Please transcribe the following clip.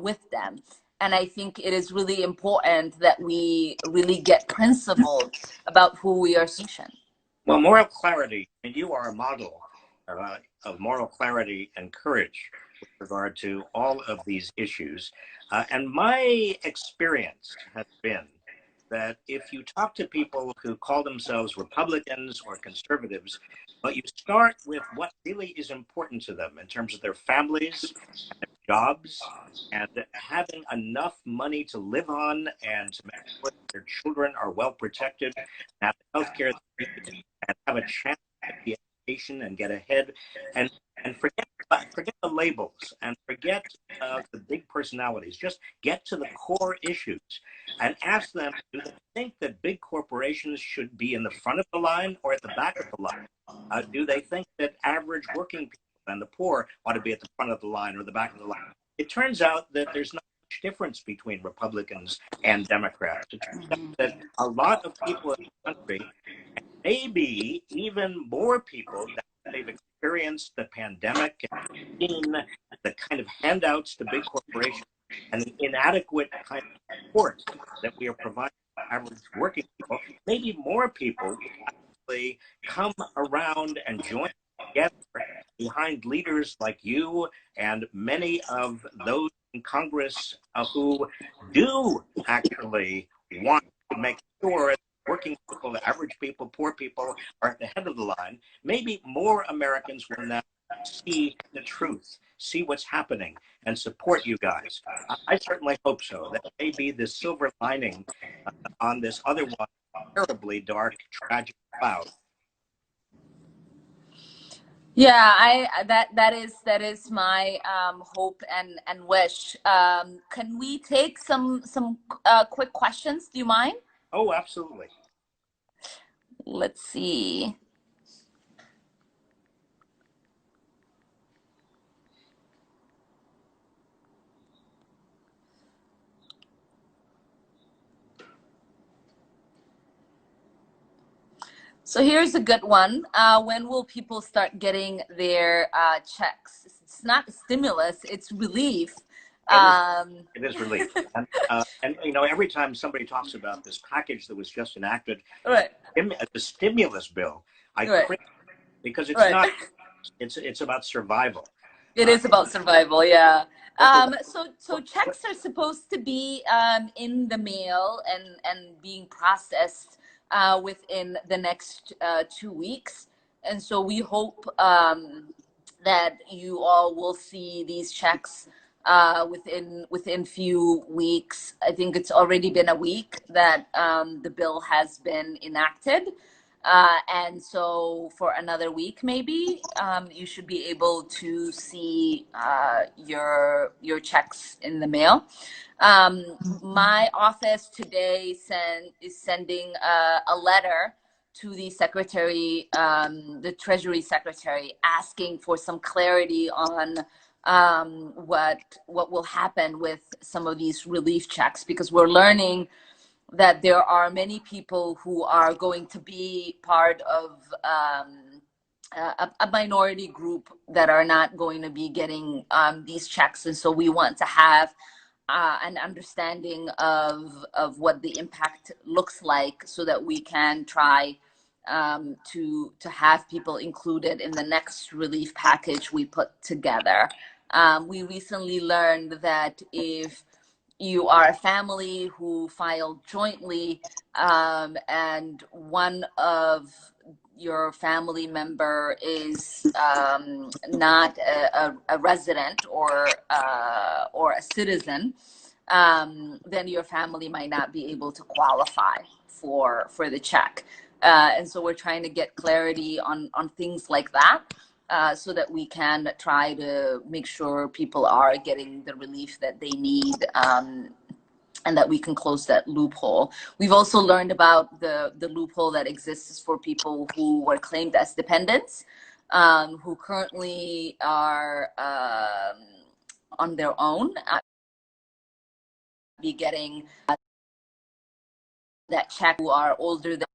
with them. And I think it is really important that we really get principled about who we are station. Well, moral clarity, and you are a model of moral clarity and courage with regard to all of these issues. And my experience has been that if you talk to people who call themselves Republicans or conservatives, but you start with what really is important to them in terms of their families, jobs, and having enough money to live on and to make sure that their children are well protected, have the health care they need, and have a chance to get the education and get ahead, and forget the labels and forget the big personalities. Just get to the core issues and ask them, do they think that big corporations should be in the front of the line or at the back of the line? Do they think that average working people and the poor ought to be at the front of the line or the back of the line? It turns out that there's not much difference between Republicans and Democrats. It turns out that a lot of people in the country, maybe even more people, that they've experienced the pandemic and seen the kind of handouts to big corporations and the inadequate kind of support that we are providing to average working people, maybe more people actually come around and join together behind leaders like you and many of those in Congress who do actually want to make sure that working people, average people, poor people are at the head of the line. Maybe more Americans will now see the truth, see what's happening, and support you guys. I certainly hope so. That may be the silver lining on this otherwise terribly dark, tragic cloud. Yeah, that is my hope and wish. Can we take some quick questions? Do you mind? Oh, absolutely. Let's see. So here's a good one. When will people start getting their checks? It's not stimulus, it's relief. It is relief. And you know, every time somebody talks about this package that was just enacted, Right. the stimulus bill, I Right. cringe because it's Right. not. It's about survival. It is about survival, yeah. So checks are supposed to be in the mail and being processed within the next 2 weeks, and so we hope that you all will see these checks within few weeks. I think it's already been a week that the bill has been enacted. And so for another week, maybe you should be able to see your checks in the mail. My office today is sending a letter to the secretary, the Treasury Secretary, asking for some clarity on what will happen with some of these relief checks, because we're learning that there are many people who are going to be part of a minority group that are not going to be getting these checks. And so we want to have an understanding of what the impact looks like so that we can try to have people included in the next relief package we put together. We recently learned that if you are a family who filed jointly and one of your family member is not a resident or a citizen, then your family might not be able to qualify for the check. And so we're trying to get clarity on things like that. So that we can try to make sure people are getting the relief that they need, and that we can close that loophole. We've also learned about the loophole that exists for people who were claimed as dependents, who currently are on their own, be getting that check, who are older than